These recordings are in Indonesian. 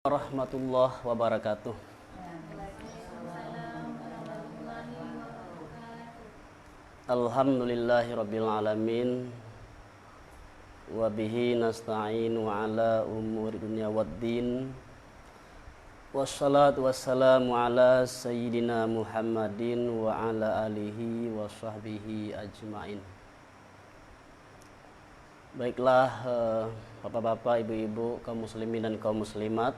Warahmatullahi wabarakatuh. Alhamdulillahirabbil alamin. Wa bihi nasta'inu ala umuri dunya waddin. Wassalatu wassalamu ala sayyidina Muhammadin wa ala alihi wa sahbihi ajmain. Baiklah, bapak-bapak, ibu-ibu, kaum muslimin dan kaum muslimat,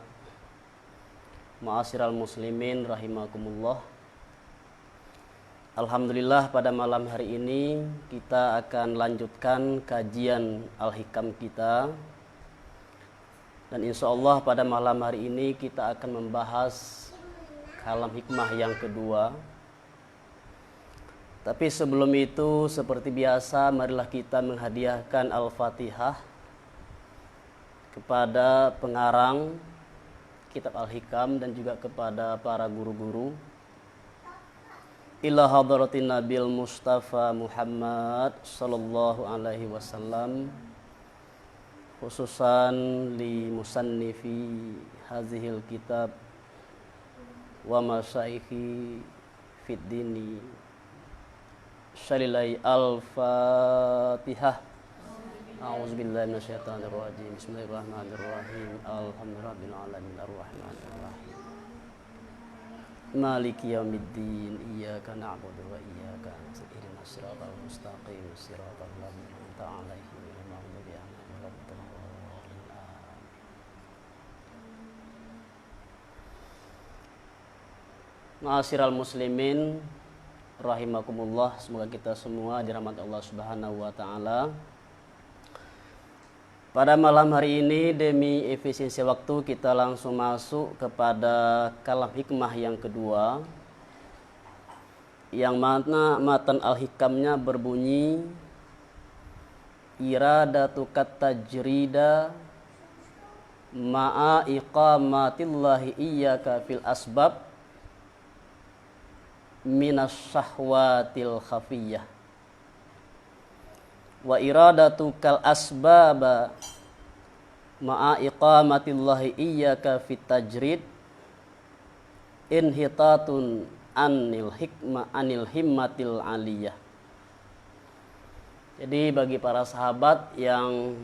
ma'asyiral muslimin rahimakumullah. Alhamdulillah, pada malam hari ini kita akan lanjutkan kajian Al-Hikam kita. Dan insya Allah pada malam hari ini kita akan membahas kalam hikmah yang kedua. Tapi sebelum itu, seperti biasa, marilah kita menghadiahkan Al-Fatihah kepada pengarang kitab Al-Hikam dan juga kepada para guru-guru. Ila hadratin Nabil Mustafa Muhammad sallallahu alaihi wasallam, khususan li musannifi hazihil kitab wa masyayikhi fid dini. Syalilai al-Fatihah. A'udzubillahi minasyaitonir rajim. Bismillahirrahmanirrahim. Alhamdulillahirabbil alamin arrahmanir rahim. Maliki yaumiddin. Iyyaka na'budu wa iyyaka nasta'in. Ihdinas siratal mustaqim. Siratal ladzina an'amta 'alaihim ghairil maghdubi 'alaihim waladdallin. Ma'asyiral muslimin rahimakumullah, semoga kita semua dirahmati Allah Subhanahu wa taala. Pada malam hari ini demi efisiensi waktu kita langsung masuk kepada kalam hikmah yang kedua, yang mana matan al-hikamnya berbunyi iradatu tajrida ma'a iqamatillahi iyyaka fil asbab minas syahwatil khafiyah wa iradatu kal asbaba ma'a iqamatillahi iyyaka fit tajrid inhitatun anil himmatil aliyah. Jadi bagi para sahabat yang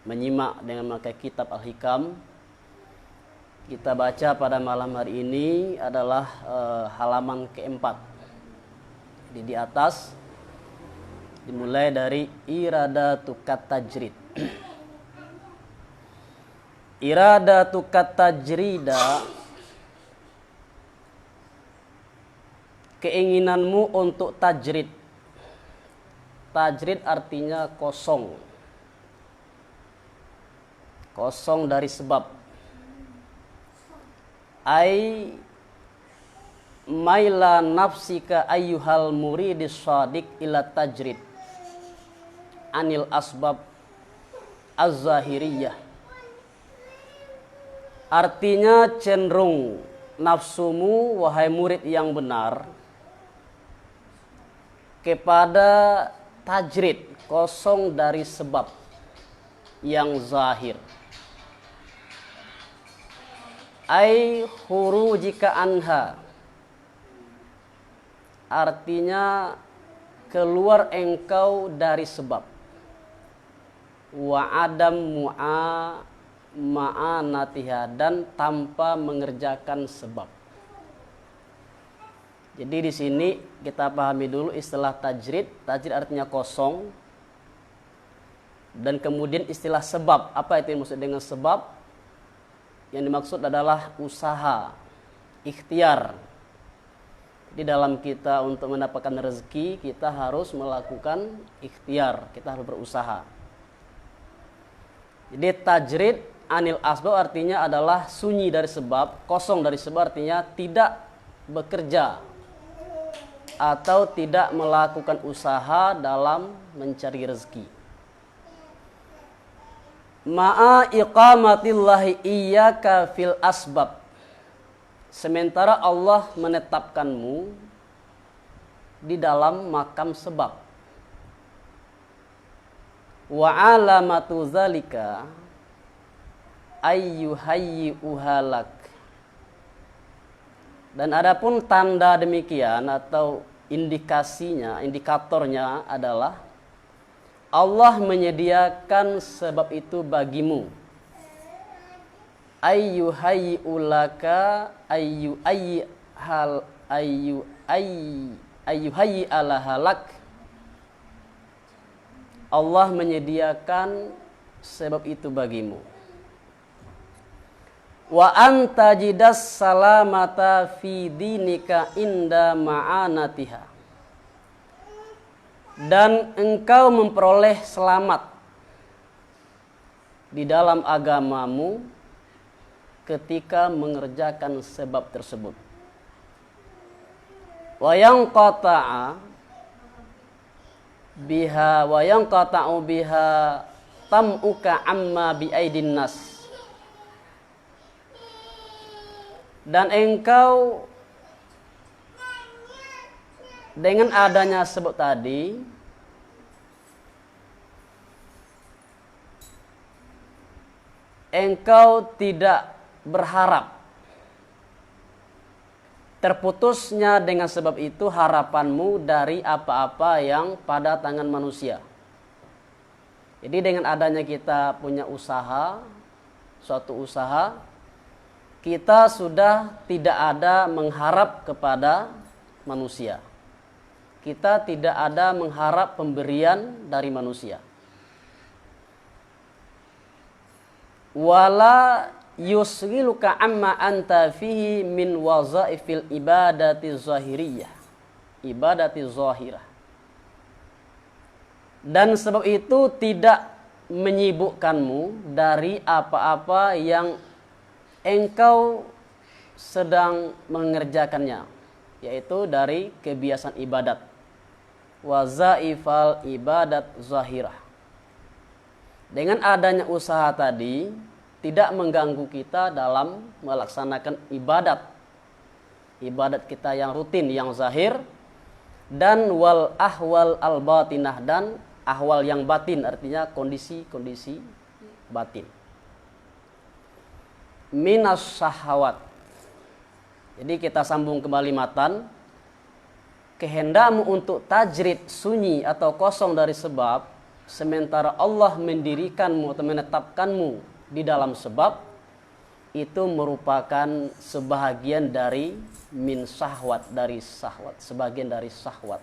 menyimak dengan memakai kitab Al-Hikam, kita baca pada malam hari ini adalah halaman keempat. Jadi di atas dimulai dari iradatu tajrid. Iradatu tajrida, keinginanmu untuk tajrid. Tajrid artinya kosong. Kosong dari sebab. Ai maila nafsika ayyuhal muridis shadiq ila tajrid anil asbab az-zahiriyah. Artinya cenderung nafsumu wahai murid yang benar kepada tajrid, kosong dari sebab yang zahir. Ai khurujika anha, artinya keluar engkau dari sebab. Wa adam ma'anatiha, dan tanpa mengerjakan sebab. Jadi di sini kita pahami dulu istilah tajrid. Tajrid artinya kosong. Dan kemudian istilah sebab. Apa itu yang maksud dengan sebab? Yang dimaksud adalah usaha, ikhtiar. Di dalam kita untuk mendapatkan rezeki, kita harus melakukan ikhtiar, kita harus berusaha. Jadi tajrid anil asbab artinya adalah sunyi dari sebab, kosong dari sebab artinya tidak bekerja atau tidak melakukan usaha dalam mencari rezeki. Ma'a iqamatillahi iyyaka fil asbab, sementara Allah menetapkanmu di dalam makam sebab. Wa alamatu zalika, ayyuhayyi'uhalak. Dan adapun tanda demikian atau indikasinya, indikatornya adalah Allah menyediakan sebab itu bagimu. Ayyuhayyi'ulaka ayyuhayyi'alahalak. Allah menyediakan sebab itu bagimu. Wa antajidas salamata fi dinika inda ma'anatiha. Dan engkau memperoleh selamat di dalam agamamu ketika mengerjakan sebab tersebut. Wa yanqata'a biha tam'uka amma biaidin nas. Dan engkau dengan adanya sebab tadi engkau tidak berharap terputusnya dengan sebab itu harapanmu dari apa-apa yang pada tangan manusia. Jadi dengan adanya kita punya usaha, suatu usaha, kita sudah tidak ada mengharap kepada manusia. Kita tidak ada mengharap pemberian dari manusia. Wala yusghiluka amma anta fihi min wazaifil ibadati zahiriyah. Ibadati zahirah. Dan sebab itu tidak menyibukkanmu dari apa-apa yang engkau sedang mengerjakannya, yaitu dari kebiasaan ibadat, wazaifal ibadat zahirah. Dengan adanya usaha tadi tidak mengganggu kita dalam melaksanakan ibadat kita yang rutin, yang zahir, dan wal ahwal al batinah, dan ahwal yang batin, artinya kondisi-kondisi batin. Minas syahwat. Jadi kita sambung kembali matan. Kehendakmu untuk tajrid sunyi atau kosong dari sebab, sementara Allah mendirikanmu atau menetapkanmu di dalam sebab, itu merupakan sebahagian dari min syahwat, dari syahwat, sebagian dari syahwat.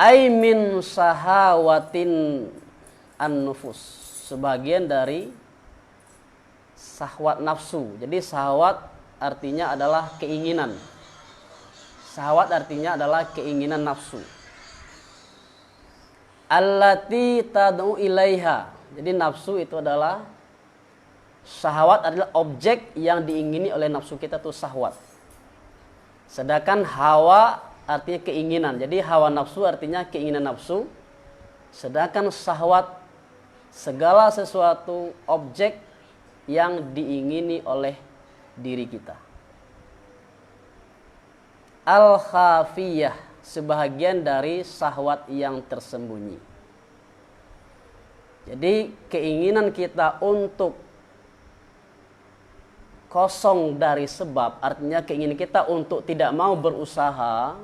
Ai min sahawatin an-nufus, sebagian dari syahwat nafsu. Jadi syahwat artinya adalah keinginan. Syahwat artinya adalah keinginan nafsu. Allati tad'u ilaiha. Jadi nafsu itu adalah, syahwat adalah objek yang diingini oleh nafsu kita, itu syahwat. Sedangkan hawa artinya keinginan. Jadi hawa nafsu artinya keinginan nafsu. Sedangkan syahwat segala sesuatu objek yang diingini oleh diri kita. Al-khafiyah, sebahagian dari syahwat yang tersembunyi. Jadi keinginan kita untuk kosong dari sebab, artinya keinginan kita untuk tidak mau berusaha,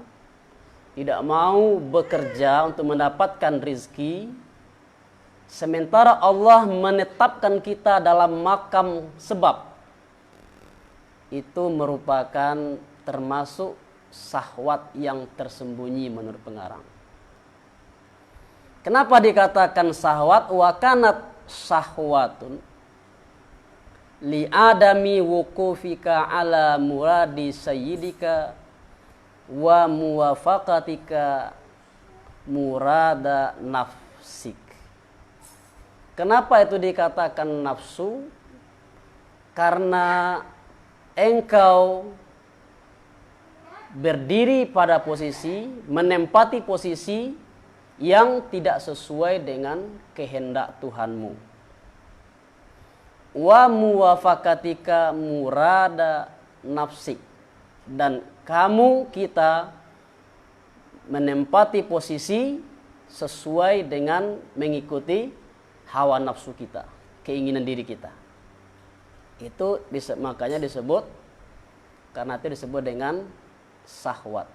tidak mau bekerja untuk mendapatkan rizki, sementara Allah menetapkan kita dalam makam sebab, itu merupakan termasuk syahwat yang tersembunyi menurut pengarang. Kenapa dikatakan syahwat? Wa kanat syahwatun li adami wukufika ala muradi sayyidika wa muwafaqatika murada nafsik. Kenapa itu dikatakan nafsu? Karena engkau berdiri pada posisi, menempati posisi yang tidak sesuai dengan kehendak Tuhanmu. Wa muwafaqatika murada nafsik. Dan kamu, kita, menempati posisi sesuai dengan mengikuti hawa nafsu kita, keinginan diri kita. Itu makanya disebut, karena itu disebut dengan syahwat.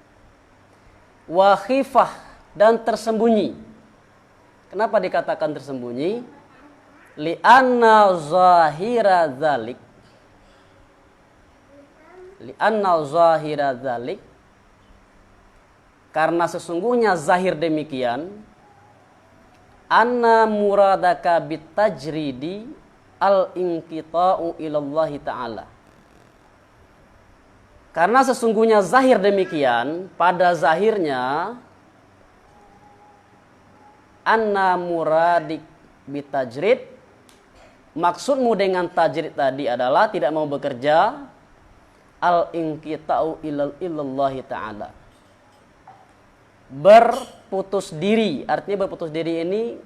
Wa khifah, dan tersembunyi. Kenapa dikatakan tersembunyi? Li'anna zahira dzalik. Li'anna zahira dzalik, karena sesungguhnya zahir demikian, anna muradaka bitajridi al-inqita'u ilallahi ta'ala. Karena sesungguhnya zahir demikian, pada zahirnya anna muradik bitajrid, maksudmu dengan tajrid tadi adalah tidak mau bekerja, al-inqita'u ilallahi ta'ala, berputus diri. Artinya berputus diri ini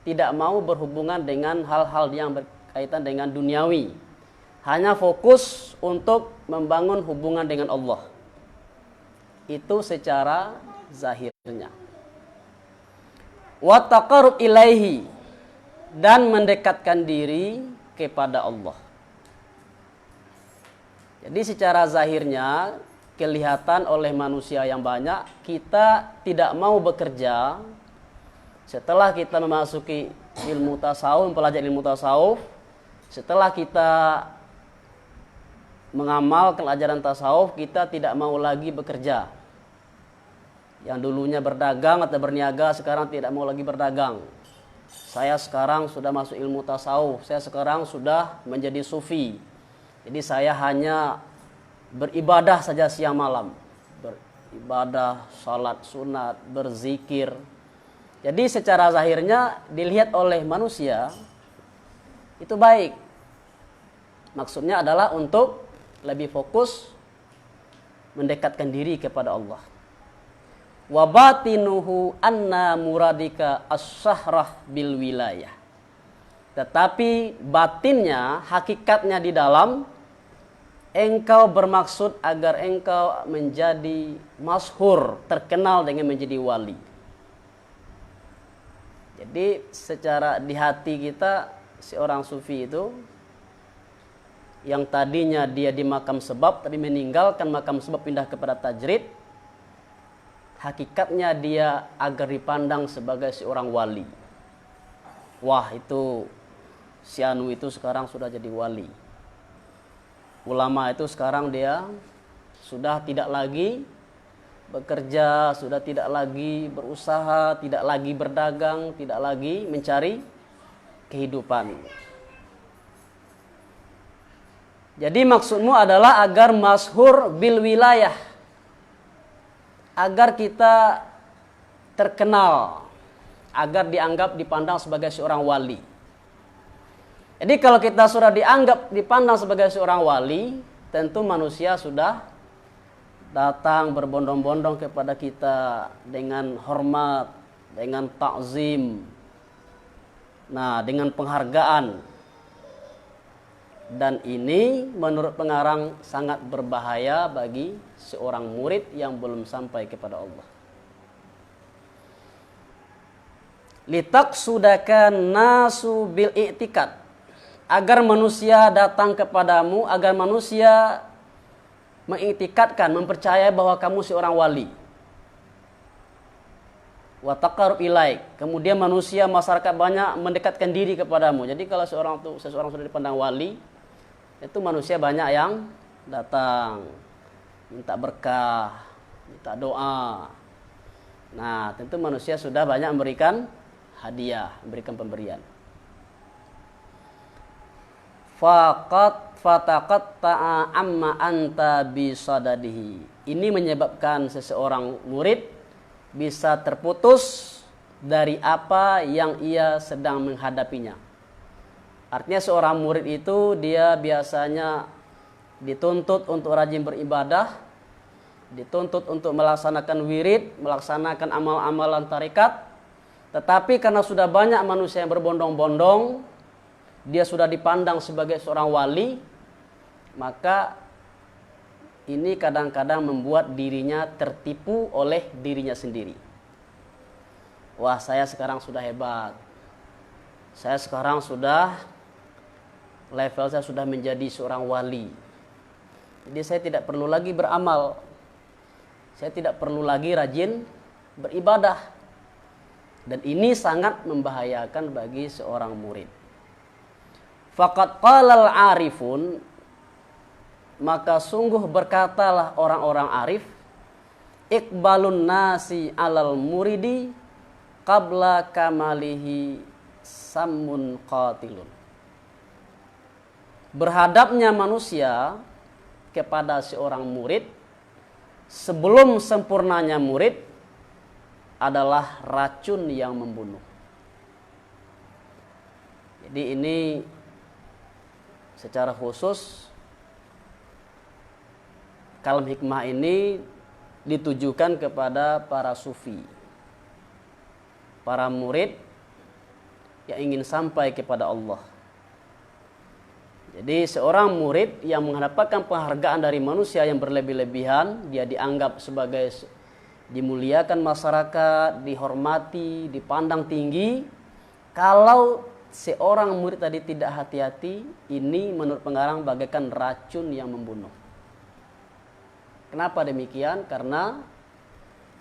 tidak mau berhubungan dengan hal-hal yang berkaitan dengan duniawi, hanya fokus untuk membangun hubungan dengan Allah. Itu secara zahirnya. Wa taqarrub ilaihi, dan mendekatkan diri kepada Allah. Jadi secara zahirnya kelihatan oleh manusia yang banyak, kita tidak mau bekerja. Setelah kita memasuki ilmu tasawuf, mempelajari ilmu tasawuf, setelah kita mengamalkan ajaran tasawuf, kita tidak mau lagi bekerja. Yang dulunya berdagang atau berniaga, sekarang tidak mau lagi berdagang. Saya sekarang sudah masuk ilmu tasawuf, saya sekarang sudah menjadi sufi. Jadi saya hanya beribadah saja siang malam. Beribadah, salat sunat, berzikir. Jadi secara zahirnya dilihat oleh manusia itu baik. Maksudnya adalah untuk lebih fokus mendekatkan diri kepada Allah. Wa batinuhu anna muradika as-sahrah bil wilayah. Tetapi batinnya, hakikatnya di dalam, engkau bermaksud agar engkau menjadi masyhur, terkenal dengan menjadi wali. Jadi secara di hati kita, seorang sufi itu yang tadinya dia di makam sebab tapi meninggalkan makam sebab pindah kepada tajrid, hakikatnya dia agar dipandang sebagai seorang wali. Wah, itu si Anu itu sekarang sudah jadi wali. Ulama itu sekarang dia sudah tidak lagi bekerja, sudah tidak lagi berusaha, tidak lagi berdagang, tidak lagi mencari kehidupan. Jadi maksudmu adalah agar masyhur bil wilayah, agar kita terkenal, agar dianggap dipandang sebagai seorang wali. Jadi kalau kita sudah dipandang sebagai seorang wali, tentu manusia sudah datang berbondong-bondong kepada kita dengan hormat, dengan takzim, dengan penghargaan. Dan ini menurut pengarang sangat berbahaya bagi seorang murid yang belum sampai kepada Allah. Litaqsudaka nasu bil i'tikad, agar manusia datang kepadamu, agar manusia mengiktikadkan, mempercayai bahwa kamu seorang wali. Wa taqarrub ilaik, kemudian manusia, masyarakat banyak mendekatkan diri kepadamu. Jadi kalau seseorang sudah dipandang wali, itu manusia banyak yang datang minta berkah, minta doa. Nah, tentu manusia sudah banyak memberikan hadiah, memberikan pemberian. Fataqatta'a amma anta bisadadihi. Ini menyebabkan seseorang murid bisa terputus dari apa yang ia sedang menghadapinya. Artinya seorang murid itu dia biasanya dituntut untuk rajin beribadah, dituntut untuk melaksanakan wirid, melaksanakan amal-amalan tarekat. Tetapi karena sudah banyak manusia yang berbondong-bondong, dia sudah dipandang sebagai seorang wali, maka ini kadang-kadang membuat dirinya tertipu oleh dirinya sendiri. Wah, saya sekarang sudah hebat. Saya sekarang sudah level saya sudah menjadi seorang wali. Jadi saya tidak perlu lagi beramal. Saya tidak perlu lagi rajin beribadah. Dan ini sangat membahayakan bagi seorang murid. Faqad qalal arifun, maka sungguh berkatalah orang-orang arif, iqbalun nasi alal muridi qabla kamalihi sammun qatilun. Berhadapnya manusia kepada seorang murid sebelum sempurnanya murid adalah racun yang membunuh. Jadi ini secara khusus kalam hikmah ini ditujukan kepada para sufi, para murid yang ingin sampai kepada Allah. Jadi seorang murid yang mendapatkan penghargaan dari manusia yang berlebih-lebihan, dia dianggap sebagai dimuliakan masyarakat, dihormati, dipandang tinggi. Kalau seorang murid tadi tidak hati-hati, ini menurut pengarang bagaikan racun yang membunuh. Kenapa demikian? Karena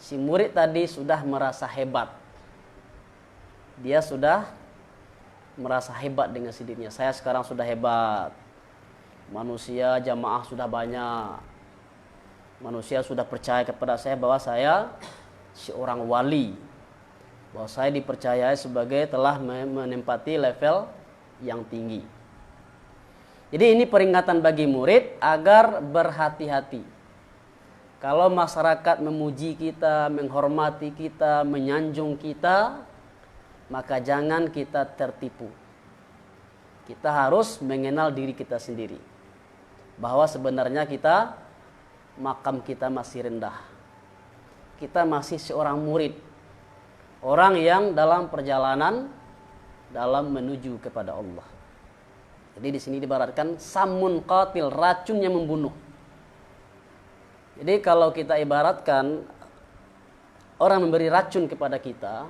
si murid tadi sudah merasa hebat. Dia sudah merasa hebat dengan dirinya. Saya sekarang sudah hebat. Manusia jamaah sudah banyak. Manusia sudah percaya kepada saya bahwa saya seorang wali. Bahwa saya dipercayai sebagai telah menempati level yang tinggi. Jadi ini peringatan bagi murid agar berhati-hati. Kalau masyarakat memuji kita, menghormati kita, menyanjung kita, maka jangan kita tertipu. Kita harus mengenal diri kita sendiri. Bahwa sebenarnya makam kita masih rendah. Kita masih seorang murid. Orang yang dalam perjalanan dalam menuju kepada Allah. Jadi di sini diibaratkan samun qatil, racun yang membunuh. Jadi kalau kita ibaratkan orang memberi racun kepada kita,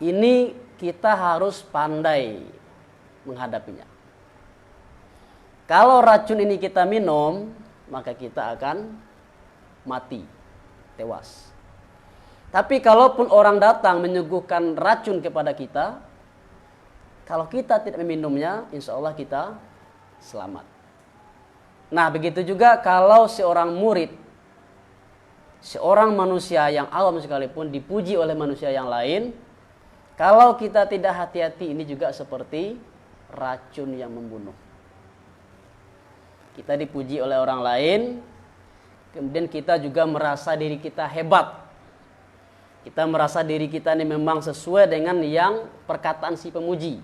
ini kita harus pandai menghadapinya. Kalau racun ini kita minum, maka kita akan mati, tewas. Tapi kalaupun orang datang menyuguhkan racun kepada kita, kalau kita tidak meminumnya, insya Allah kita selamat. Nah, begitu juga kalau seorang murid, seorang manusia yang awam sekalipun dipuji oleh manusia yang lain, kalau kita tidak hati-hati, ini juga seperti racun yang membunuh. Kita dipuji oleh orang lain, kemudian kita juga merasa diri kita hebat. Kita merasa diri kita ini memang sesuai dengan yang perkataan si pemuji.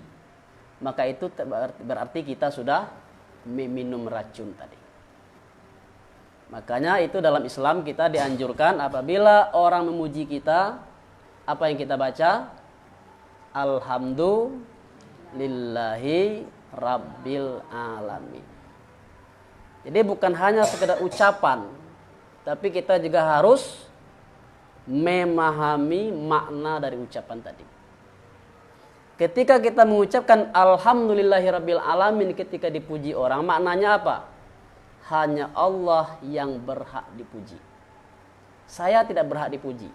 Maka itu berarti kita sudah meminum racun tadi. Makanya itu dalam Islam kita dianjurkan apabila orang memuji kita, apa yang kita baca? Alhamdulillahi Rabbil Alamin. Jadi bukan hanya sekedar ucapan, tapi kita juga harus memahami makna dari ucapan tadi. Ketika kita mengucapkan Alhamdulillahi Rabbil Alamin ketika dipuji orang, maknanya apa? Hanya Allah yang berhak dipuji. Saya tidak berhak dipuji.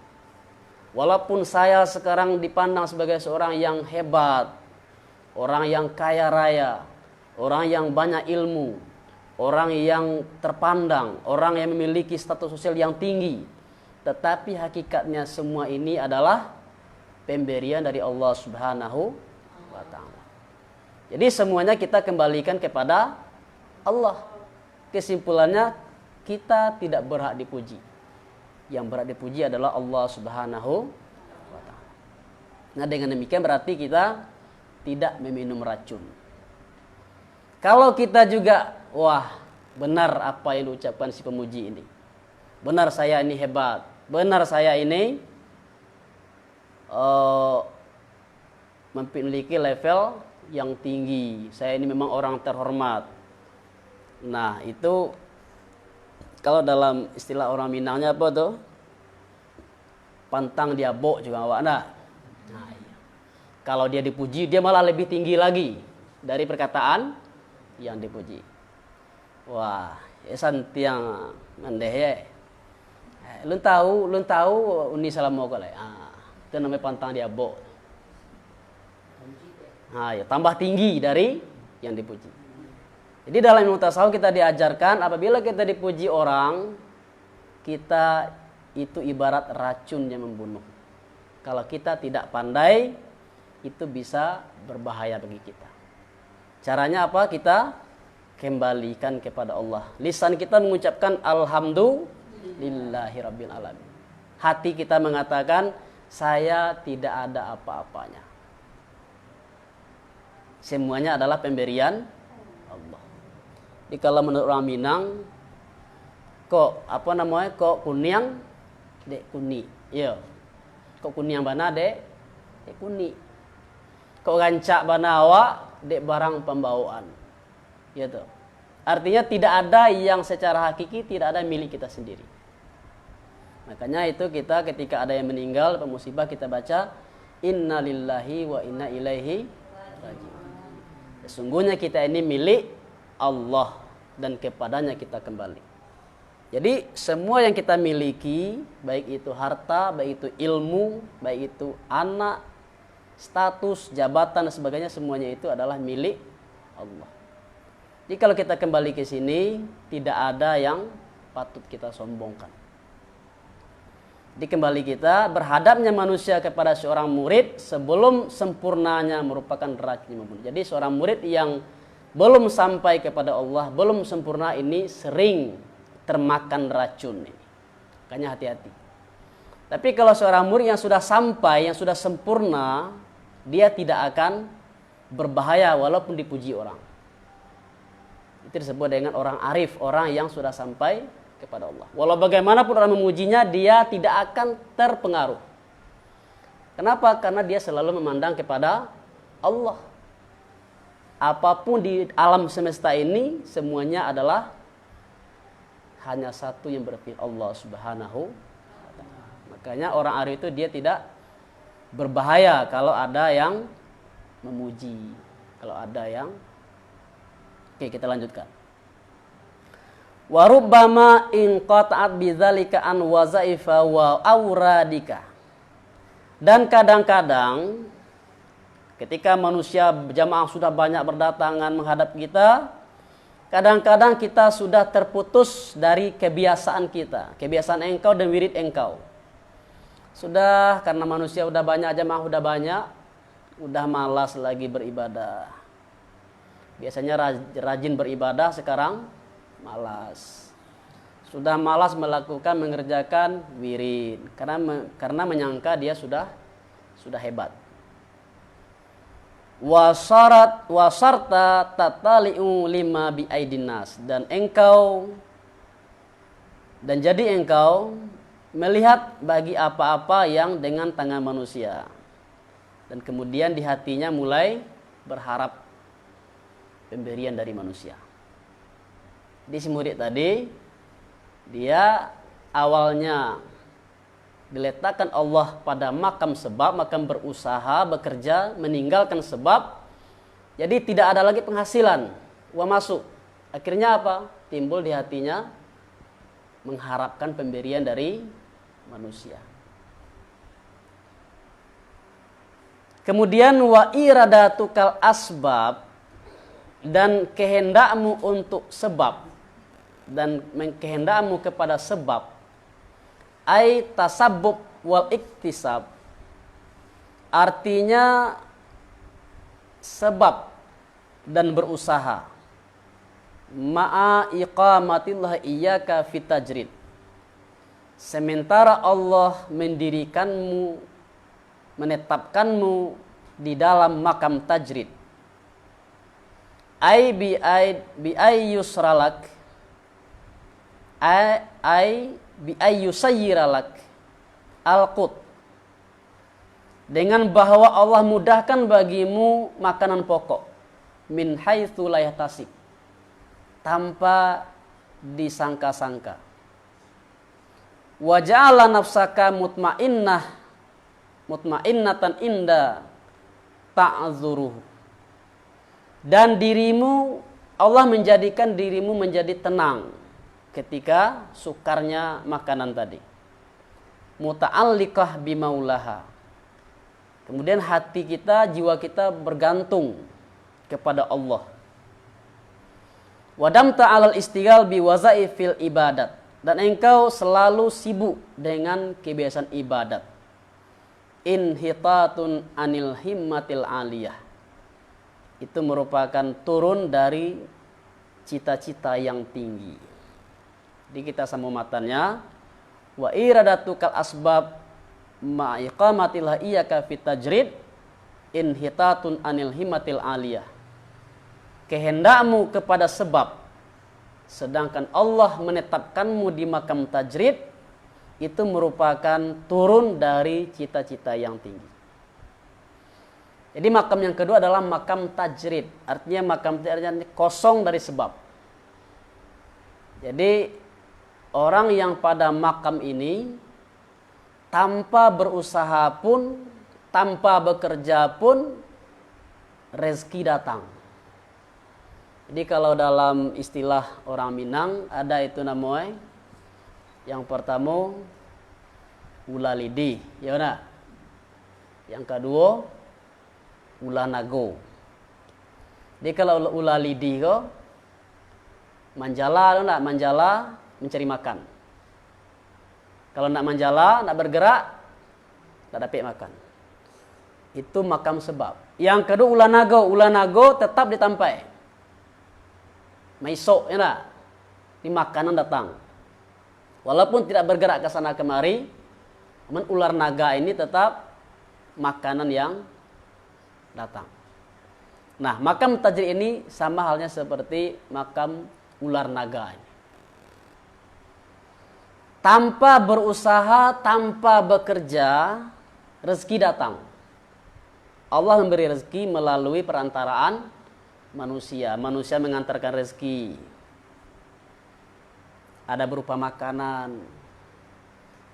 Walaupun saya sekarang dipandang sebagai seorang yang hebat, orang yang kaya raya, orang yang banyak ilmu, orang yang terpandang, orang yang memiliki status sosial yang tinggi, tetapi hakikatnya semua ini adalah pemberian dari Allah Subhanahu wa ta'ala. Jadi semuanya kita kembalikan kepada Allah. Kesimpulannya kita tidak berhak dipuji. Yang berhak dipuji adalah Allah Subhanahu wa ta'ala. Nah, dengan demikian berarti kita tidak meminum racun. Kalau kita juga, wah, benar apa yang diucapkan si pemuji ini. Benar saya ini hebat. Benar saya ini memiliki level yang tinggi. Saya ini memang orang terhormat. Nah, itu kalau dalam istilah orang Minangnya apa tuh? Pantang dia bok juga awak nah. Nah, iya. Kalau dia dipuji, dia malah lebih tinggi lagi dari perkataan yang dipuji. Wah, esan tiang mendeh ya. Lun tahu uni salam mogol ya. Itu namanya pantang diabo. Ya, tambah tinggi dari yang dipuji. Jadi dalam ilmu tasawuf kita diajarkan apabila kita dipuji orang, kita itu ibarat racun yang membunuh. Kalau kita tidak pandai, itu bisa berbahaya bagi kita. Caranya apa? Kita kembalikan kepada Allah. Lisan kita mengucapkan alhamdulillahirabbil alamin. Hati kita mengatakan saya tidak ada apa-apanya. Semuanya adalah pemberian Allah. Jadi kalau menurut orang Minang, kok kuniang dek kuni. Iya. Kok kuniang bana dek kuni. Kok gancak bana awak dek barang pembawaan. Gitu. Artinya tidak ada yang secara hakiki tidak ada milik kita sendiri. Makanya itu kita ketika ada yang meninggal musibah kita baca innalillahi wa inna ilaihi raji'un. Sesungguhnya kita ini milik Allah dan kepadanya kita kembali. Jadi semua yang kita miliki, baik itu harta, baik itu ilmu, baik itu anak, status, jabatan dan sebagainya, semuanya itu adalah milik Allah. Jadi kalau kita kembali ke sini, tidak ada yang patut kita sombongkan. Jadi kembali kita berhadapnya manusia kepada seorang murid sebelum sempurnanya merupakan racun yang membunuh. Jadi seorang murid yang belum sampai kepada Allah, belum sempurna ini sering termakan racun ini. Makanya hati-hati. Tapi kalau seorang murid yang sudah sampai, yang sudah sempurna, dia tidak akan berbahaya walaupun dipuji orang. Itu disebut dengan orang arif, orang yang sudah sampai kepada Allah. Walau bagaimanapun orang memujinya, dia tidak akan terpengaruh. Kenapa? Karena dia selalu memandang kepada Allah. Apapun di alam semesta ini, semuanya adalah hanya satu yang berfirman, Allah Subhanahu wa ta'ala. Makanya orang arif itu dia tidak berbahaya kalau ada yang memuji, kalau ada yang. Oke, kita lanjutkan. Wa rubbama in qata'at bidzalika an wazaifa wa auradika. Dan kadang-kadang ketika manusia jamaah sudah banyak berdatangan menghadap kita, kadang-kadang kita sudah terputus dari kebiasaan kita, kebiasaan engkau dan wirid engkau. Sudah, karena manusia udah banyak, jamaah udah banyak, udah malas lagi beribadah. Biasanya rajin beribadah, sekarang malas. Sudah malas mengerjakan wirid karena menyangka dia sudah hebat. Wasarta tatali'u lima biaidinas, dan jadi engkau melihat bagi apa-apa yang dengan tangan manusia, dan kemudian di hatinya mulai berharap pemberian dari manusia. Di si murid tadi, dia awalnya diletakkan Allah pada makam sebab, makam berusaha, bekerja, meninggalkan sebab. Jadi tidak ada lagi penghasilan, uang masuk. Akhirnya apa? Timbul di hatinya mengharapkan pemberian dari manusia. Kemudian wa iradatukal asbab, dan kehendakmu untuk sebab, dan kehendakmu kepada sebab, ai tasabbub wal iktisab, artinya sebab dan berusaha, ma'a iqamatillah iyyaka fit tajrid, sementara Allah mendirikanmu, menetapkanmu di dalam makam tajrid. Ai bi yusralak, ai bi yusayyiralak al-qut, dengan bahwa Allah mudahkan bagimu makanan pokok, min haitsu la yahtasib, tanpa disangka-sangka. Wa ja'ala nafsaka mutmainnatan inda ta'zuruhu, Dan dirimu, Allah menjadikan dirimu menjadi tenang ketika sukarnya makanan tadi. Muta'alliqah bimaulaha. Kemudian hati kita, jiwa kita bergantung kepada Allah. Wadamta 'alal istighal bi wazaifil ibadat. Dan engkau selalu sibuk dengan kebiasaan ibadat. Inhitatun anil himmatil aliyah. Itu merupakan turun dari cita-cita yang tinggi. Jadi kita sambung matanya. Wa iradatukal asbab ma'iqamatillah iyaka fit tajrid inhitatun anil himmatil aliyah. Kehendakmu kepada sebab, sedangkan Allah menetapkanmu di makam tajrid, itu merupakan turun dari cita-cita yang tinggi. Jadi makam yang kedua adalah makam tajrid. Artinya makam tajrid kosong dari sebab. Jadi orang yang pada makam ini tanpa berusaha pun, tanpa bekerja pun, rezeki datang. Jadi kalau dalam istilah orang Minang ada itu namanya yang pertama ulah lidi, ya benar. Yang kedua ulah nago. Jadi kalau ulah lidi kok manjala, nak manjala mencari makan. Kalau nak manjala, nak bergerak, tak dapat makan. Itu makam sebab. Yang kedua ulah nago tetap ditampai. Maisok, ya nak? Ini makanan datang. Walaupun tidak bergerak ke sana kemari, namun ular naga ini tetap makanan yang datang. Nah, makam tajrid ini sama halnya seperti makam ular naga ini. Tanpa berusaha, tanpa bekerja, rezeki datang. Allah memberi rezeki melalui perantaraan manusia. Manusia mengantarkan rezeki. Ada berupa makanan,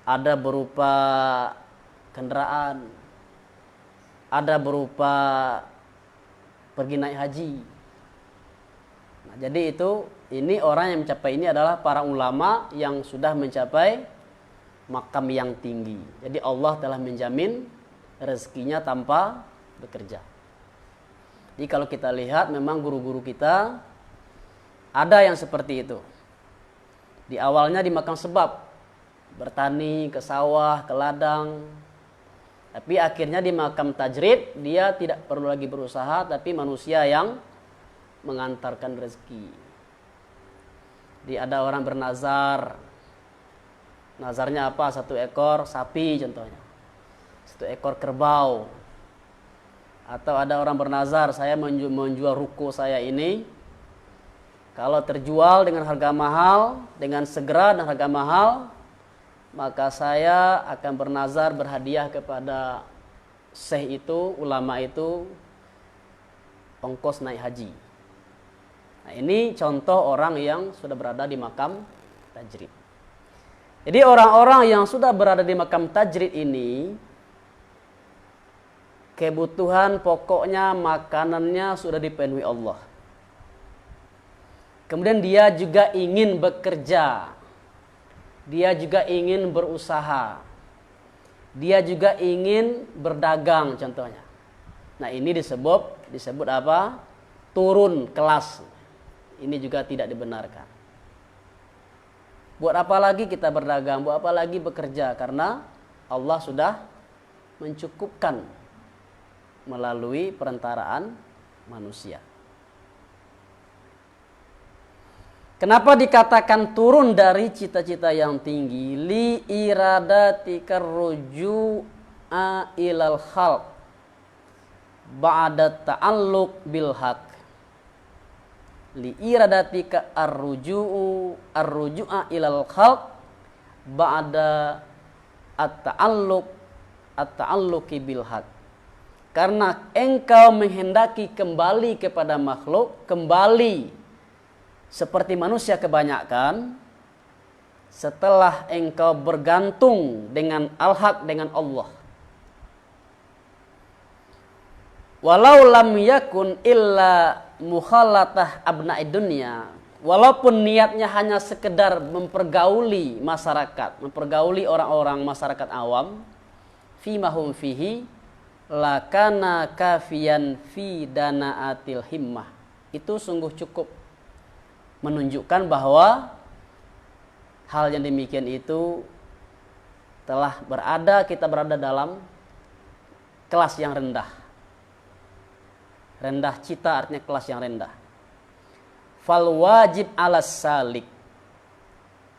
ada berupa kendaraan, ada berupa pergi naik haji. Nah, jadi ini orang yang mencapai ini adalah para ulama yang sudah mencapai makam yang tinggi. Jadi Allah telah menjamin rezekinya tanpa bekerja. Jadi kalau kita lihat memang guru-guru kita ada yang seperti itu. Di awalnya di makam sebab, bertani ke sawah, ke ladang. Tapi akhirnya di makam tajrid dia tidak perlu lagi berusaha, tapi manusia yang mengantarkan rezeki. Jadi ada orang bernazar. Nazarnya apa? 1 ekor sapi contohnya. 1 ekor kerbau. Atau ada orang bernazar, saya menjual ruko saya ini, kalau terjual dengan harga mahal, dengan segera dan harga mahal, maka saya akan bernazar berhadiah kepada syekh itu, ulama itu, ongkos naik haji. Nah, ini contoh orang yang sudah berada di makam tajrid. Jadi orang-orang yang sudah berada di makam tajrid ini, kebutuhan pokoknya, makanannya sudah dipenuhi Allah. Kemudian dia juga ingin bekerja. Dia juga ingin berusaha. Dia juga ingin berdagang contohnya. Nah, ini disebut apa? Turun kelas. Ini juga tidak dibenarkan. Buat apa lagi kita berdagang? Buat apa lagi bekerja? Karena Allah sudah mencukupkan melalui perantaraan manusia. Kenapa dikatakan turun dari cita-cita yang tinggi? Li iradatikar ruju'a ilal khalq ba'da ta'alluq bil haq. Li iradatika arruju'a ilal khalq ba'da at-ta'alluqi bil haq. Karena engkau menghendaki kembali kepada makhluk, kembali seperti manusia kebanyakan, setelah engkau bergantung dengan al-haq, dengan Allah. Walau lam yakun illa mukhalatah abna'id dunya, walaupun niatnya hanya sekedar mempergauli masyarakat, mempergauli orang-orang masyarakat awam, fi mahum fihi lakana kafiyan fi danaatil himmah. Itu sungguh cukup menunjukkan bahwa hal yang demikian itu kita berada dalam kelas yang rendah. Rendah cita artinya kelas yang rendah. Fal wajib alas salik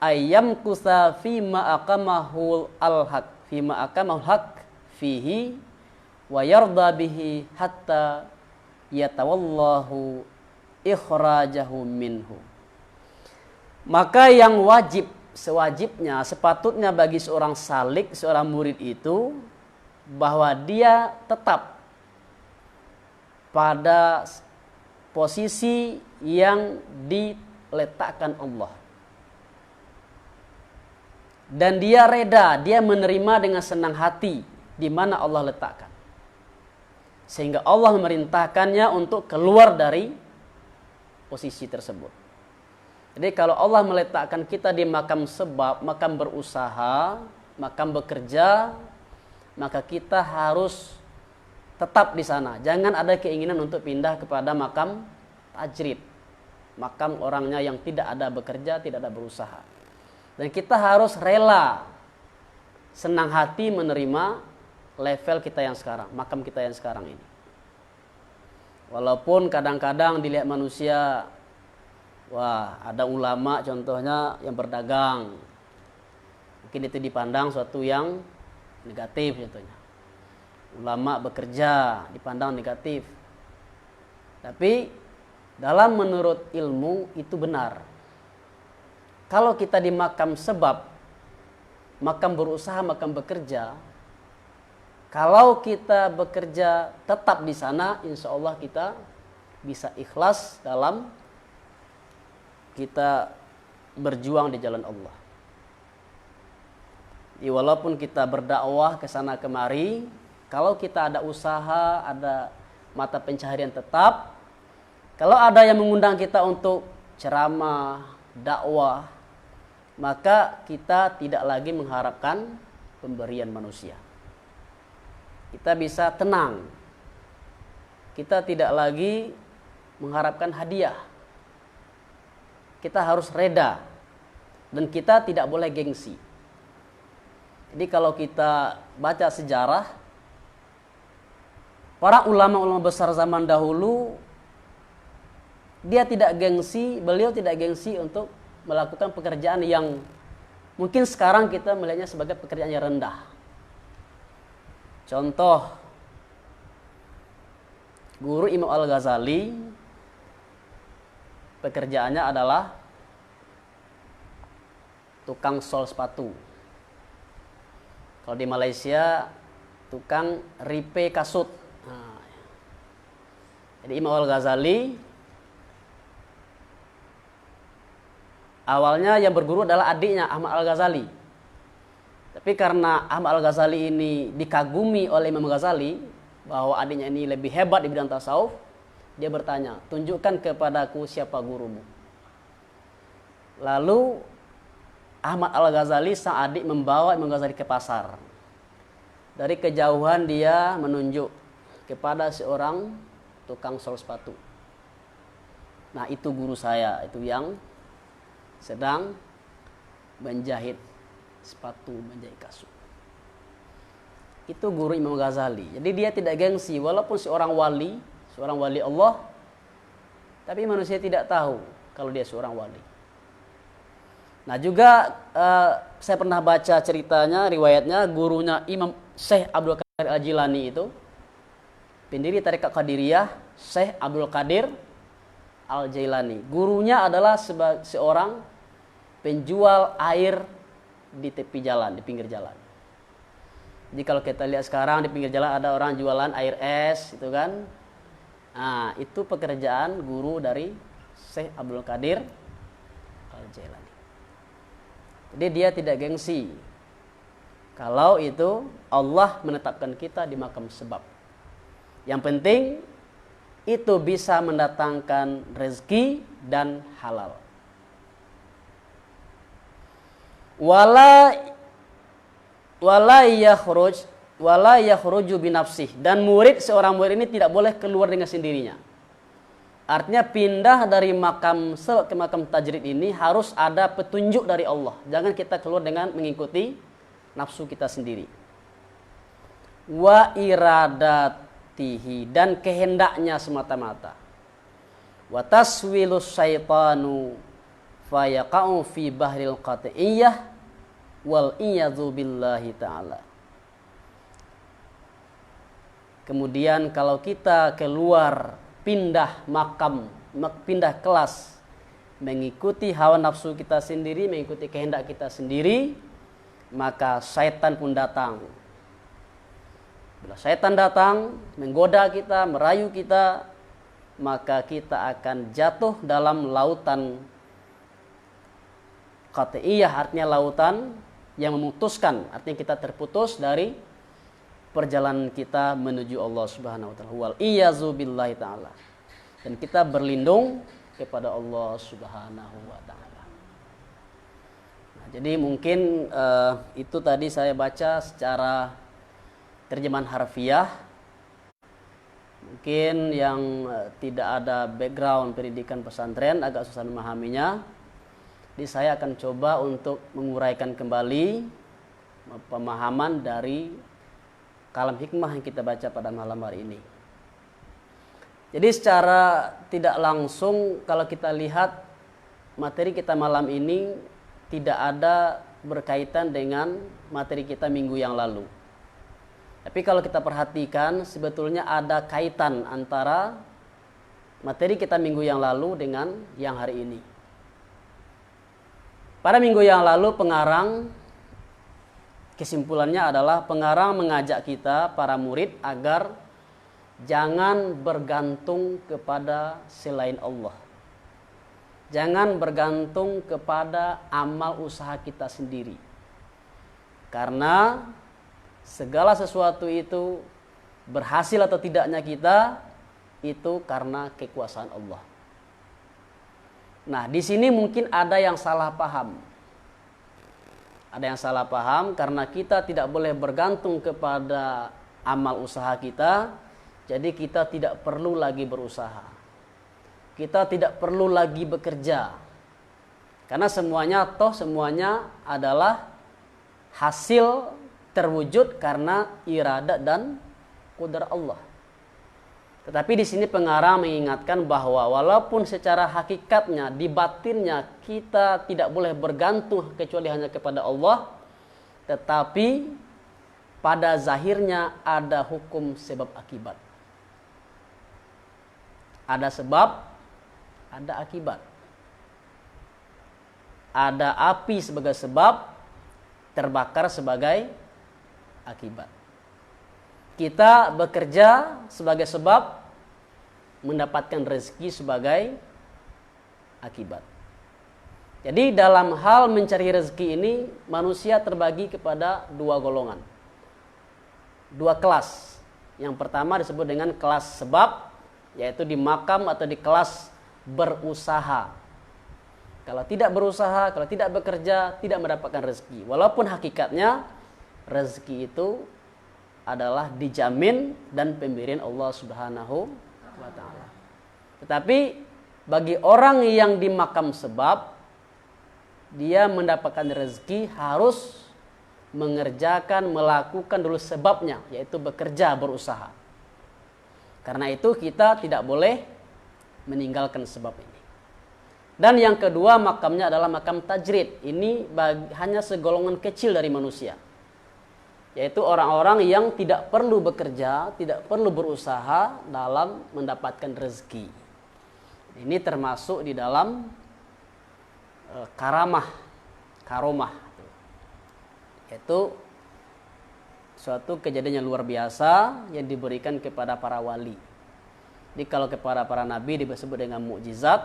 ayyam kusa fima aqamahul al-haq fima aqamahul haq fihi wa yarda bihi hatta yatawallahu ikhrajahu minhu. Maka yang wajib, sewajibnya, sepatutnya bagi seorang salik, seorang murid itu, bahwa dia tetap pada posisi yang diletakkan Allah. Dan dia reda, dia menerima dengan senang hati di mana Allah letakkan. Sehingga Allah memerintahkannya untuk keluar dari posisi tersebut. Jadi kalau Allah meletakkan kita di makam sebab, makam berusaha, makam bekerja, maka kita harus tetap di sana. Jangan ada keinginan untuk pindah kepada makam tajrid, makam orangnya yang tidak ada bekerja, tidak ada berusaha. Dan kita harus rela, senang hati menerima level kita yang sekarang, makam kita yang sekarang ini. Walaupun kadang-kadang dilihat manusia, wah, ada ulama contohnya yang berdagang, mungkin itu dipandang suatu yang negatif contohnya. Ulama bekerja dipandang negatif. Tapi dalam menurut ilmu itu benar. Kalau kita di makam sebab, makam berusaha, makam bekerja, kalau kita bekerja tetap di sana, insya Allah kita bisa ikhlas dalam kita berjuang di jalan Allah. Walaupun kita berdakwah ke sana kemari, kalau kita ada usaha, ada mata pencaharian tetap, kalau ada yang mengundang kita untuk ceramah, dakwah, maka kita tidak lagi mengharapkan pemberian manusia. Kita bisa tenang. Kita tidak lagi mengharapkan hadiah. Kita harus reda. Dan kita tidak boleh gengsi. Jadi kalau kita baca sejarah, para ulama-ulama besar zaman dahulu, beliau tidak gengsi untuk melakukan pekerjaan yang mungkin sekarang kita melihatnya sebagai pekerjaan yang rendah. Contoh, guru Imam Al-Ghazali, pekerjaannya adalah tukang sol sepatu. Kalau di Malaysia, tukang ripe kasut. Nah, jadi Imam Al-Ghazali awalnya yang berguru adalah adiknya Ahmad Al-Ghazali. Tapi karena Ahmad Al-Ghazali ini dikagumi oleh Imam Ghazali bahwa adiknya ini lebih hebat di bidang tasawuf, dia bertanya, tunjukkan kepadaku siapa gurumu. Lalu Ahmad Al-Ghazali, sang adik, membawa Imam Ghazali ke pasar. Dari kejauhan dia menunjuk kepada seorang tukang sol sepatu. Nah, itu guru saya, itu yang sedang menjahit sepatu, menjahit kasut. Itu guru Imam Ghazali. Jadi dia tidak gengsi, walaupun seorang wali Allah, tapi manusia tidak tahu kalau dia seorang wali. Nah juga saya pernah baca ceritanya, riwayatnya, gurunya Imam Syekh Abdul Qadir Al-Jilani itu, pendiri tarekat Qadiriyah, Syekh Abdul Qadir Al-Jilani. Gurunya adalah seorang penjual air di tepi jalan, di pinggir jalan. Jadi kalau kita lihat sekarang di pinggir jalan ada orang jualan air es, itu kan. Nah, itu pekerjaan guru dari Syekh Abdul Qadir Al-Jilani. Jadi dia tidak gengsi. Kalau itu Allah menetapkan kita di makam sebab. Yang penting itu bisa mendatangkan rezeki dan halal. Wala yakhruju binafsih, dan seorang murid ini tidak boleh keluar dengan sendirinya. Artinya pindah dari makam ke makam tajrid ini harus ada petunjuk dari Allah. Jangan kita keluar dengan mengikuti nafsu kita sendiri. Wa iradatihi, dan kehendaknya semata-mata. Wa taswilus syaitanu fayaqa'u fi bahril qat'iyyah wal iyadzu billahi ta'ala. Kemudian kalau kita keluar, pindah makam, pindah kelas, mengikuti hawa nafsu kita sendiri, mengikuti kehendak kita sendiri, maka syaitan pun datang. Bila syaitan datang, menggoda kita, merayu kita, maka kita akan jatuh dalam lautan qat'iyah, artinya lautan yang memutuskan, artinya kita terputus dari perjalanan kita menuju Allah Subhanahu wa taala. Wal iyazu billahi taala. Dan kita berlindung kepada Allah Subhanahu wa taala. Nah, jadi mungkin itu tadi saya baca secara terjemahan harfiah. Mungkin yang tidak ada background pendidikan pesantren agak susah memahaminya. Jadi saya akan coba untuk menguraikan kembali pemahaman dari kalam hikmah yang kita baca pada malam hari ini. Jadi secara tidak langsung kalau kita lihat materi kita malam ini tidak ada berkaitan dengan materi kita minggu yang lalu. Tapi kalau kita perhatikan sebetulnya ada kaitan antara materi kita minggu yang lalu dengan yang hari ini. Pada minggu yang lalu pengarang, kesimpulannya adalah pengarang mengajak kita para murid agar jangan bergantung kepada selain Allah. Jangan bergantung kepada amal usaha kita sendiri. Karena segala sesuatu itu berhasil atau tidaknya kita itu karena kekuasaan Allah. Nah, di sini mungkin ada yang salah paham. Ada yang salah paham karena kita tidak boleh bergantung kepada amal usaha kita, jadi kita tidak perlu lagi berusaha. Kita tidak perlu lagi bekerja. Karena semuanya adalah hasil terwujud karena iradat dan qudar Allah. Tetapi di sini pengarang mengingatkan bahwa walaupun secara hakikatnya, di batinnya kita tidak boleh bergantung kecuali hanya kepada Allah, tetapi pada zahirnya ada hukum sebab akibat. Ada sebab, ada akibat. Ada api sebagai sebab, terbakar sebagai akibat. Kita bekerja sebagai sebab, mendapatkan rezeki sebagai akibat. Jadi dalam hal mencari rezeki ini, manusia terbagi kepada dua golongan. Dua kelas. Yang pertama disebut dengan kelas sebab, yaitu di makam atau di kelas berusaha. Kalau tidak berusaha, kalau tidak bekerja, tidak mendapatkan rezeki. Walaupun hakikatnya rezeki itu adalah dijamin dan pemberian Allah Subhanahu wa ta'ala. Tetapi bagi orang yang di makam sebab, dia mendapatkan rezeki harus melakukan dulu sebabnya, yaitu bekerja, berusaha. Karena itu kita tidak boleh meninggalkan sebab ini. Dan yang kedua makamnya adalah makam tajrid. Ini hanya segolongan kecil dari manusia. Yaitu orang-orang yang tidak perlu bekerja, tidak perlu berusaha dalam mendapatkan rezeki. Ini termasuk di dalam karomah. Yaitu suatu kejadian yang luar biasa yang diberikan kepada para wali. Jadi kalau kepada para nabi disebut dengan mukjizat,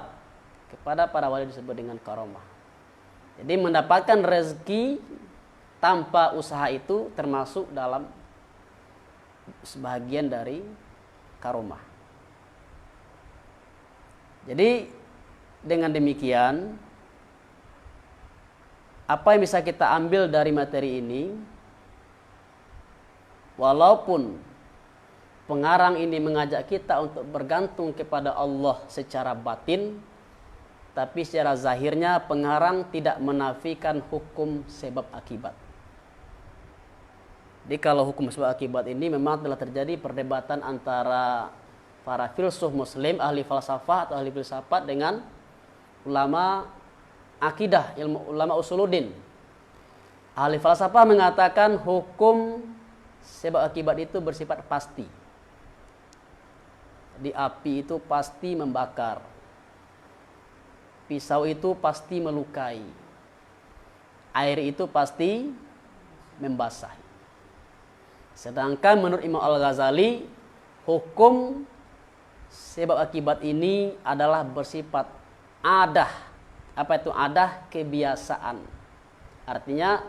kepada para wali disebut dengan karomah. Jadi mendapatkan rezeki tanpa usaha itu termasuk dalam sebagian dari karomah. Jadi dengan demikian, apa yang bisa kita ambil dari materi ini, walaupun pengarang ini mengajak kita untuk bergantung kepada Allah secara batin, tapi secara zahirnya pengarang tidak menafikan hukum sebab akibat. Jadi kalau hukum sebab akibat ini memang telah terjadi perdebatan antara para filsuf muslim, ahli falsafah atau ahli filsafat dengan ulama akidah, ulama usuluddin. Ahli falsafah mengatakan hukum sebab akibat itu bersifat pasti. Di api itu pasti membakar. Pisau itu pasti melukai. Air itu pasti membasahi. Sedangkan menurut Imam Al-Ghazali, hukum sebab akibat ini adalah bersifat adah. Apa itu adah? Kebiasaan. Artinya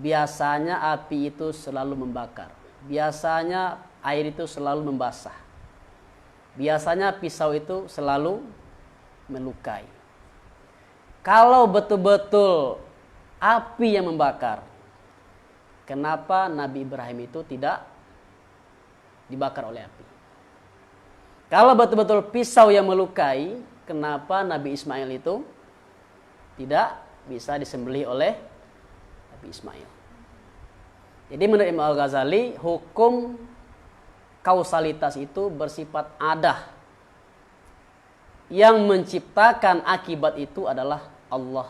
biasanya api itu selalu membakar. Biasanya air itu selalu membasah. Biasanya pisau itu selalu melukai. Kalau betul-betul api yang membakar, kenapa Nabi Ibrahim itu tidak dibakar oleh api? Kalau betul-betul pisau yang melukai, kenapa Nabi Ismail itu tidak bisa disembelih oleh Nabi Ismail? Jadi menurut Imam Al-Ghazali, hukum kausalitas itu bersifat adah. Yang menciptakan akibat itu adalah Allah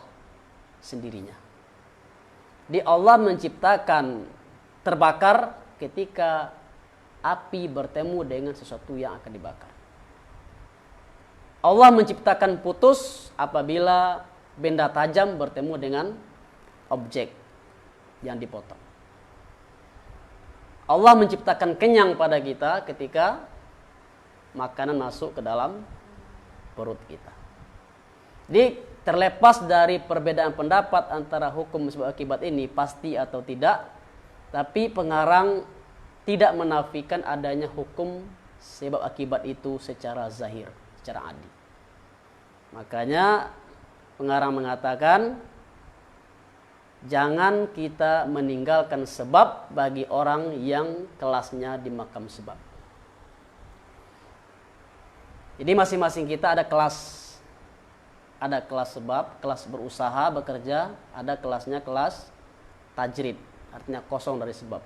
sendirinya. Di Allah menciptakan terbakar ketika api bertemu dengan sesuatu yang akan dibakar. Allah menciptakan putus apabila benda tajam bertemu dengan objek yang dipotong. Allah menciptakan kenyang pada kita ketika makanan masuk ke dalam perut kita. Jadi terlepas dari perbedaan pendapat antara hukum sebab akibat ini pasti atau tidak, tapi pengarang tidak menafikan adanya hukum sebab akibat itu secara zahir, secara adil. Makanya pengarang mengatakan jangan kita meninggalkan sebab bagi orang yang kelasnya di makam sebab. Jadi masing-masing kita ada kelas. Ada kelas sebab, kelas berusaha, bekerja, ada kelasnya kelas tajrid, artinya kosong dari sebab.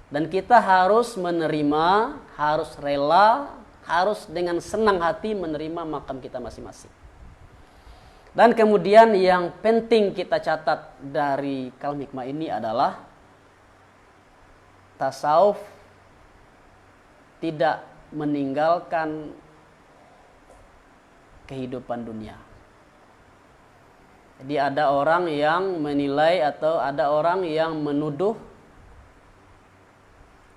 Dan kita harus menerima, harus rela, harus dengan senang hati menerima makam kita masing-masing. Dan kemudian yang penting kita catat dari kalam hikmah ini adalah tasawuf tidak meninggalkan kehidupan dunia. Jadi ada orang yang menilai atau ada orang yang menuduh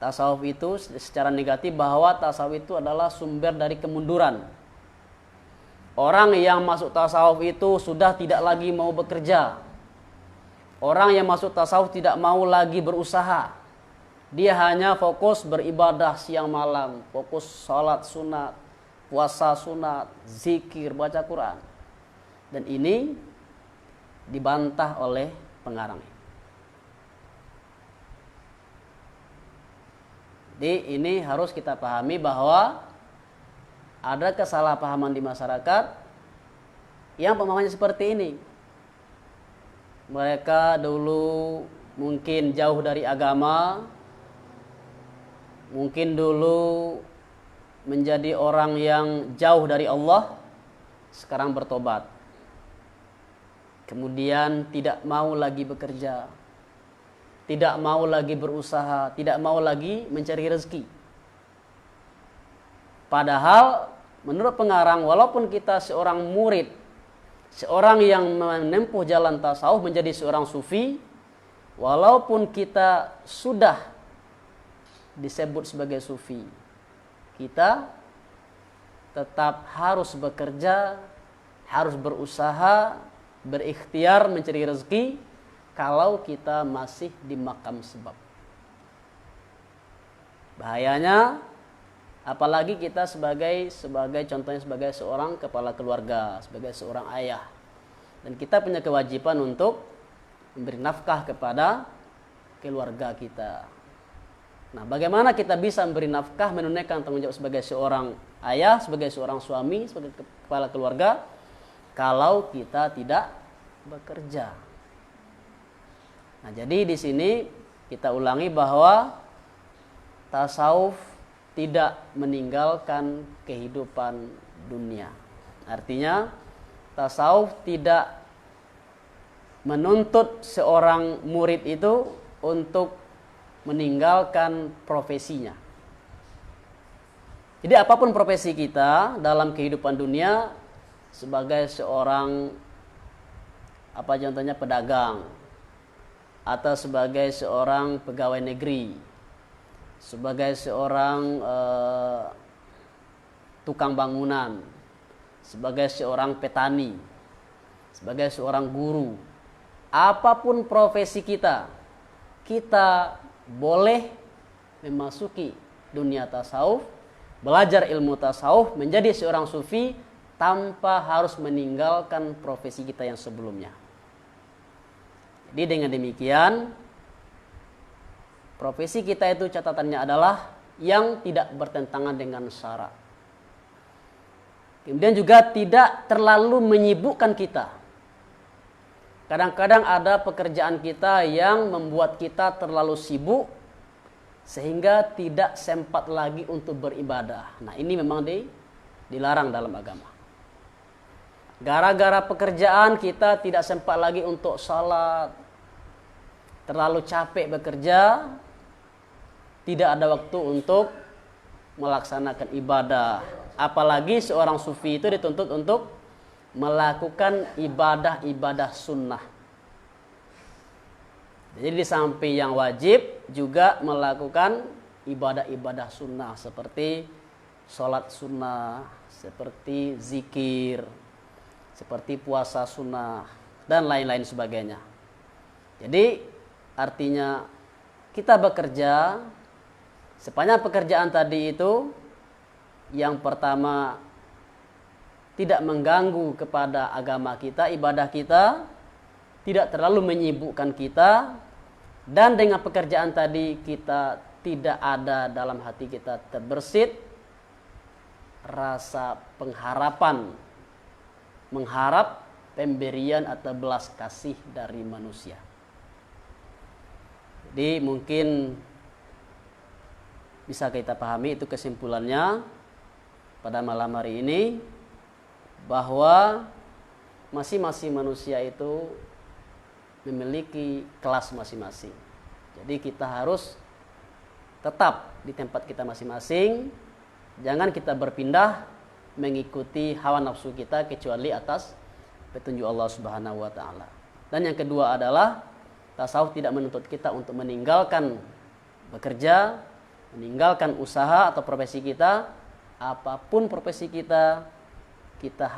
tasawuf itu secara negatif bahwa tasawuf itu adalah sumber dari kemunduran. Orang yang masuk tasawuf itu sudah tidak lagi mau bekerja. Orang yang masuk tasawuf tidak mau lagi berusaha. Dia hanya fokus beribadah siang malam, fokus sholat sunat, puasa sunat, zikir, baca Quran. Dan ini dibantah oleh pengarang. Jadi ini harus kita pahami bahwa ada kesalahpahaman di masyarakat yang pemahamannya seperti ini. Mereka dulu mungkin jauh dari agama, mungkin dulu menjadi orang yang jauh dari Allah, sekarang bertobat. Kemudian tidak mau lagi bekerja, tidak mau lagi berusaha, tidak mau lagi mencari rezeki. Padahal menurut pengarang, walaupun kita seorang murid, seorang yang menempuh jalan tasawuf menjadi seorang sufi, walaupun kita sudah disebut sebagai sufi, kita tetap harus bekerja, harus berusaha, berikhtiar mencari rezeki kalau kita masih di makam sebab. Bahayanya Apalagi kita sebagai contohnya sebagai seorang kepala keluarga, sebagai seorang ayah. Dan kita punya kewajiban untuk memberi nafkah kepada keluarga kita. Nah, bagaimana kita bisa memberi nafkah, menunaikan tanggung jawab sebagai seorang ayah, sebagai seorang suami, sebagai kepala keluarga, kalau kita tidak bekerja? Nah, jadi di sini kita ulangi bahwa tasawuf tidak meninggalkan kehidupan dunia. Artinya, tasawuf tidak menuntut seorang murid itu untuk meninggalkan profesinya. Jadi apapun profesi kita dalam kehidupan dunia, sebagai seorang contohnya pedagang, atau sebagai seorang pegawai negeri, sebagai seorang tukang bangunan, sebagai seorang petani, sebagai seorang guru, apapun profesi kita, kita boleh memasuki dunia tasawuf, belajar ilmu tasawuf, menjadi seorang sufi tanpa harus meninggalkan profesi kita yang sebelumnya. Jadi dengan demikian, profesi kita itu catatannya adalah yang tidak bertentangan dengan syara. Kemudian juga tidak terlalu menyibukkan kita. Kadang-kadang ada pekerjaan kita yang membuat kita terlalu sibuk sehingga tidak sempat lagi untuk beribadah. Nah, ini memang dilarang dalam agama. Gara-gara pekerjaan kita tidak sempat lagi untuk salat, terlalu capek bekerja, tidak ada waktu untuk melaksanakan ibadah. Apalagi seorang sufi itu dituntut untuk melakukan ibadah-ibadah sunnah. Jadi di samping yang wajib juga melakukan ibadah-ibadah sunnah seperti sholat sunnah, seperti zikir, seperti puasa sunnah, dan lain-lain sebagainya. Jadi artinya kita bekerja, sepanjang pekerjaan tadi itu, yang pertama tidak mengganggu kepada agama kita, ibadah kita, tidak terlalu menyibukkan kita, dan dengan pekerjaan tadi kita tidak ada dalam hati kita terbersit rasa pengharapan, mengharap pemberian atau belas kasih dari manusia. Jadi mungkin bisa kita pahami itu kesimpulannya pada malam hari ini, bahwa masing-masing manusia itu memiliki kelas masing-masing. Jadi kita harus tetap di tempat kita masing-masing. Jangan kita berpindah mengikuti hawa nafsu kita kecuali atas petunjuk Allah Subhanahu wa taala. Dan yang kedua adalah tasawuf tidak menuntut kita untuk meninggalkan bekerja, meninggalkan usaha atau profesi kita. Apapun profesi kita, kita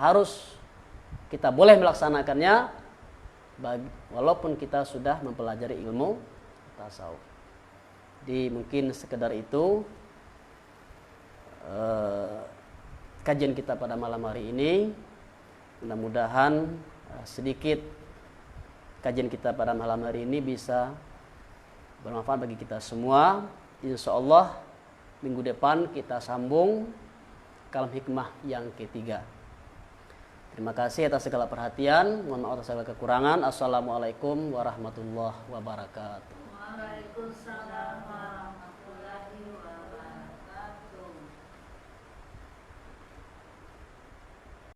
boleh melaksanakannya walaupun kita sudah mempelajari ilmu tasawuf. Jadi mungkin sekedar itu kajian kita pada malam hari ini. Mudah-mudahan sedikit kajian kita pada malam hari ini bisa bermanfaat bagi kita semua. Insya Allah minggu depan kita sambung kalam hikmah yang ketiga. Terima kasih atas segala perhatian. Mohon maaf atas segala kekurangan. Assalamualaikum warahmatullahi wabarakatuh. Waalaikumsalam.